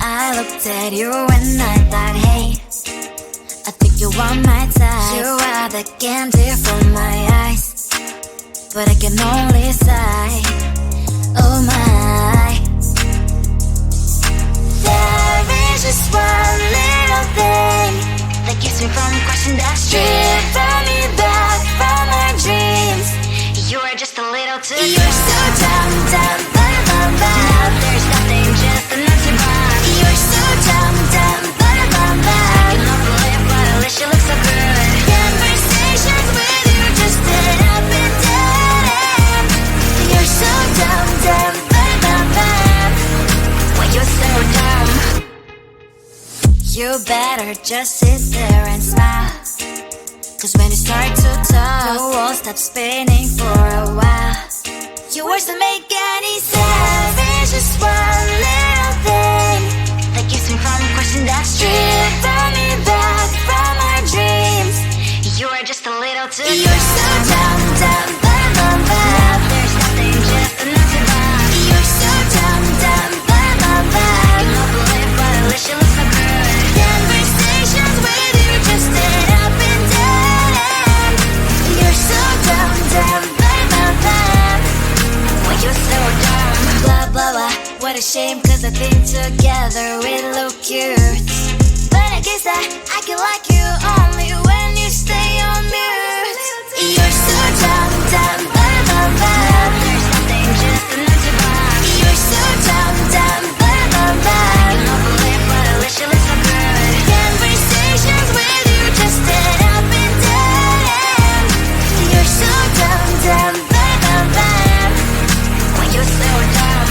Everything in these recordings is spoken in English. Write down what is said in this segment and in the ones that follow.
I looked at you and I thought, hey, I think you want my type. You are the candy from my eyes, but I can only sigh, oh my. There is just one little thing that keeps me from crossing that street. Drive me back from my dreams. You are just a little too close. You're so dumb, dumb, ba-da-bum-bum. Now there's nothing, just an empty bomb. You're so dumb, dumb, ba-da-bum-bum. I cannot believe, but at least you look so good. Conversations with you just end up in dead end. You're so dumb, dumb, ba-da-bum-bum. Why you're so dumb? You better just sit there and smile, 'cause when you start to talk, the world stops spinning for a while. Your words don't make any sense. There's just one little thing that keeps me from crossing that street. Pull me back from our dreams. You are just a little too close. You're so dumb, dumb, ba-da-bum-bum. Now there's nothing, just an empty bomb. You're so dumb, dumb, ba-da-bum-bum. I cannot believe, but at least you look so good. Conversations with you just end up in dead end. You're so dumb, dumb, ba-da-bum-bum. Why you're so dumb? Blah, blah, blah. What a shame, 'cause I think together we look cute. But I guess that I can like you only when you stay on mute. You're so dumb, dumb, ba-da-bum-bum. There's nothing, just an empty bomb. You're so dumb, dumb, ba-da-bum-bum. I cannot believe, but at least you look so good. Conversations with you just end up in dead end. You're so dumb, dumb, ba-da-bum-bum. Why you're so dumb?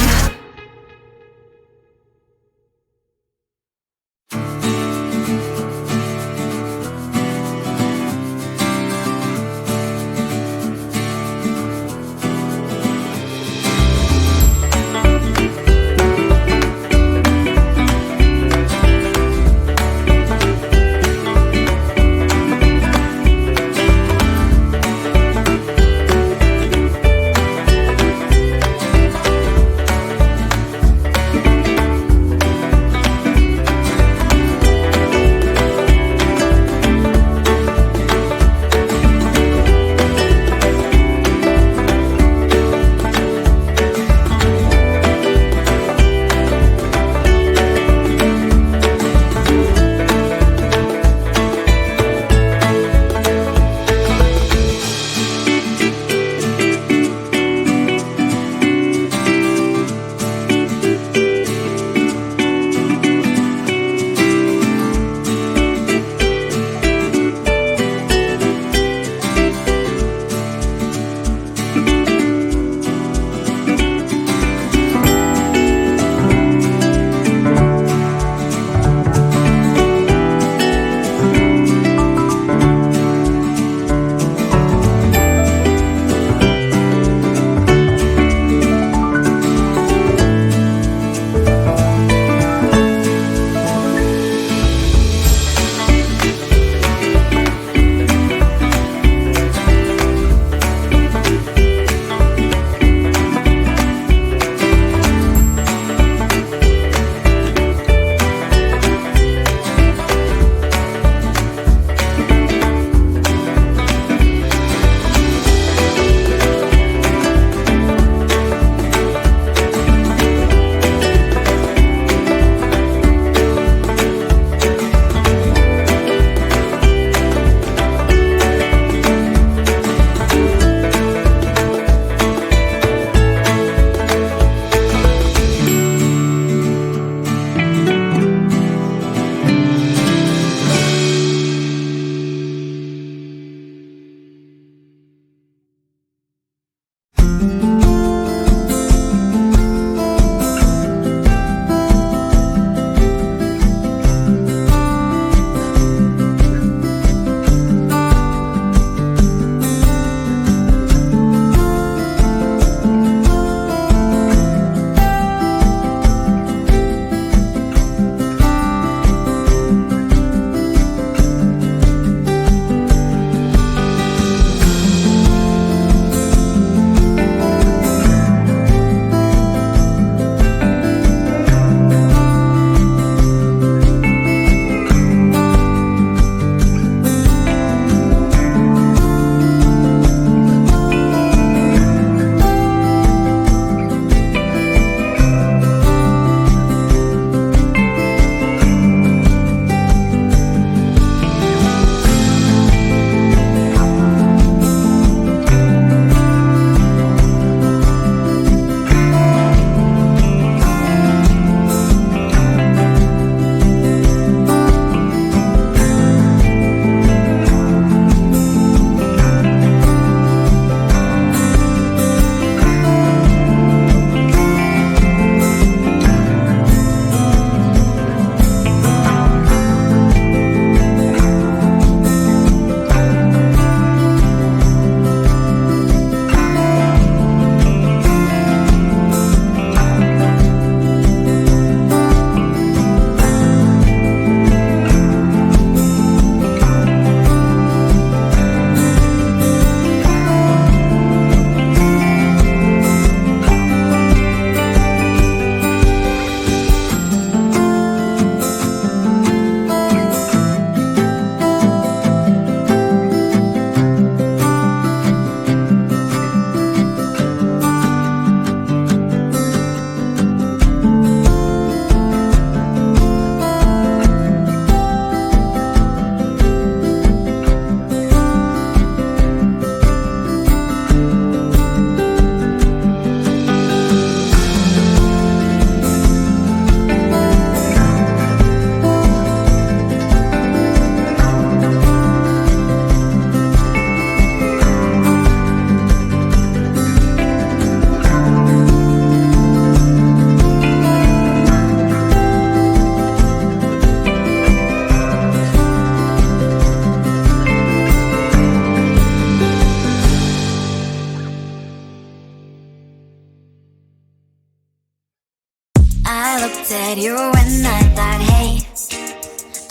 at you and I thought, hey,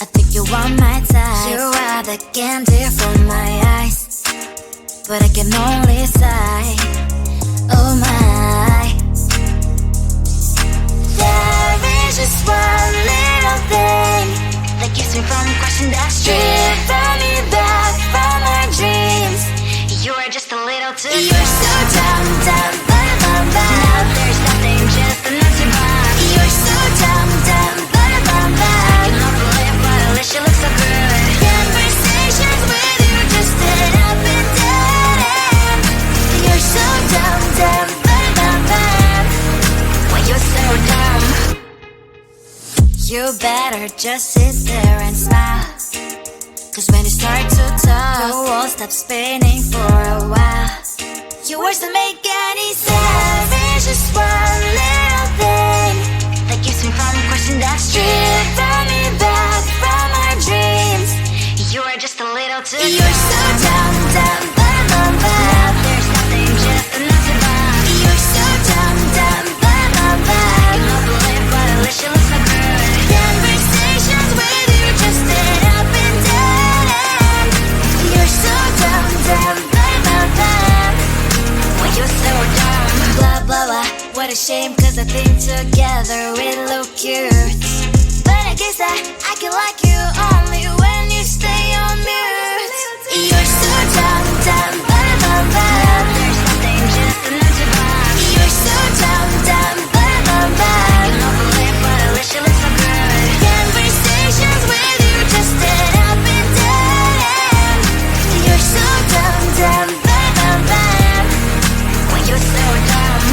I think you want my type. You are the candy from my eyes, but I can only sigh, oh my. There is just one little thing that keeps me from crossing that street. Stripping me back from my dreams. You are just a little too close. You're so dumb, dumb, dumb, dumb, dumb. Now there's nothing, just an empty box. You're so dumb, dumb, dumb, dumb, dumb. I cannot believe but at least you look so good. Conversations with you just end up in dead end. You're so dumb, dumb, dumb, dumb, dumb. Why you're so dumb? You better just sit there and smile, 'cause when you start to talk, the world stops spinning for a while. Your words don't make any sense. There's just one little thing that keeps me from crossing that street. Stripping me back from my dreams. You are just a little too close. You're so dumb, dumb, dumb, dumb, dumb. Now there's nothing, just an empty box. You're so dumb, dumb, dumb, dumb, dumb. I cannot believe but at least you look so good. Conversations with you just end up in dead end. You're so dumb, dumb, dumb, dumb, dumb. Why you're so dumb? Blah, blah, blah. What a shame, 'cause I think together we look cute. But I guess I can like you only when you stay on mute. You're so dumb, dumb, dumb, dumb, dumb. There's nothing, just an empty box. You're so dumb, dumb, dumb, dumb, dumb. I cannot believe but at least you look so good. Conversations with you just end up in dead end. You're so dumb, dumb, dumb, dumb, dumb. Why you're so dumb?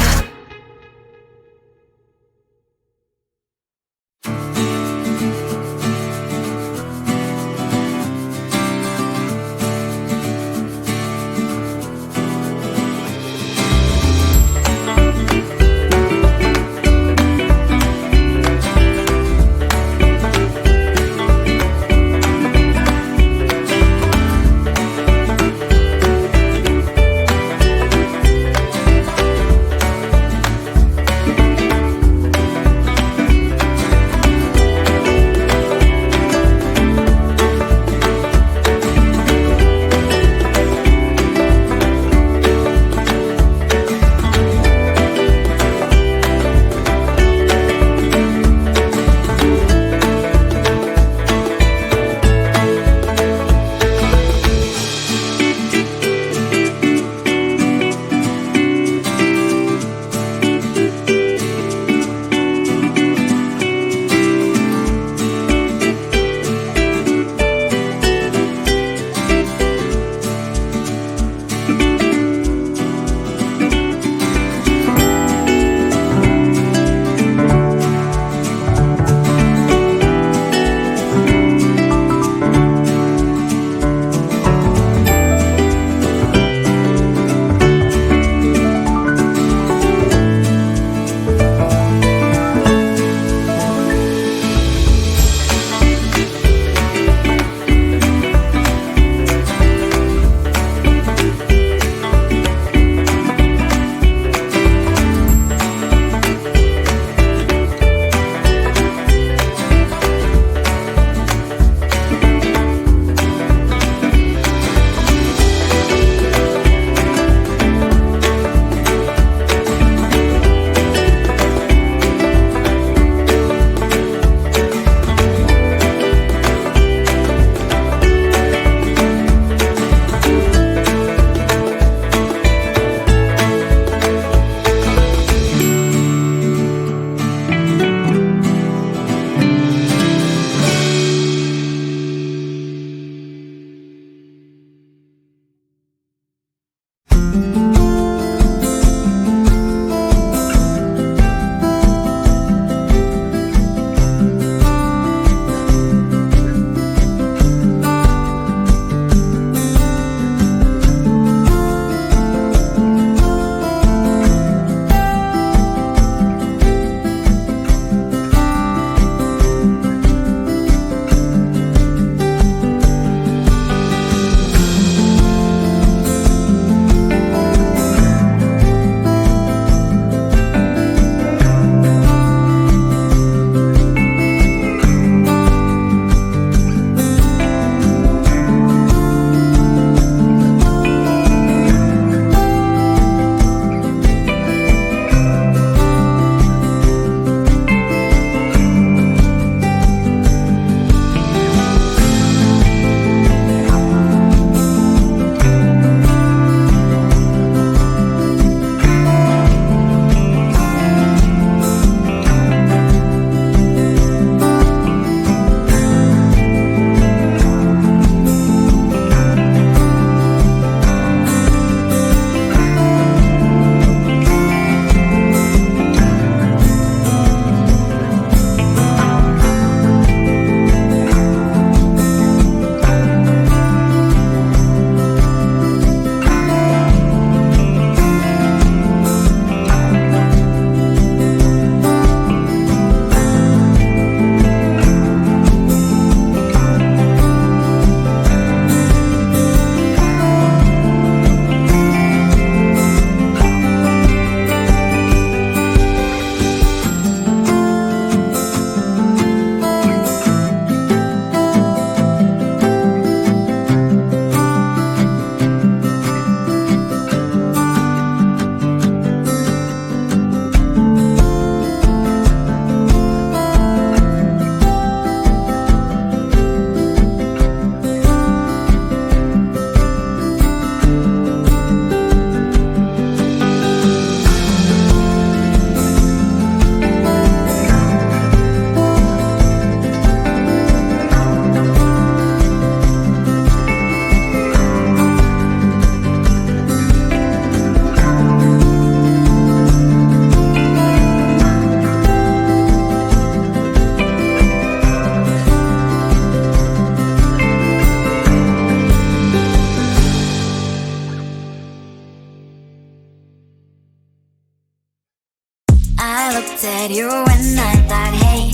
at you and I thought, hey,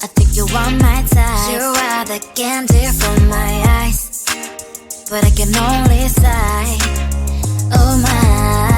I think you want my type. You are the candy from my eyes, but I can only sigh. Oh my.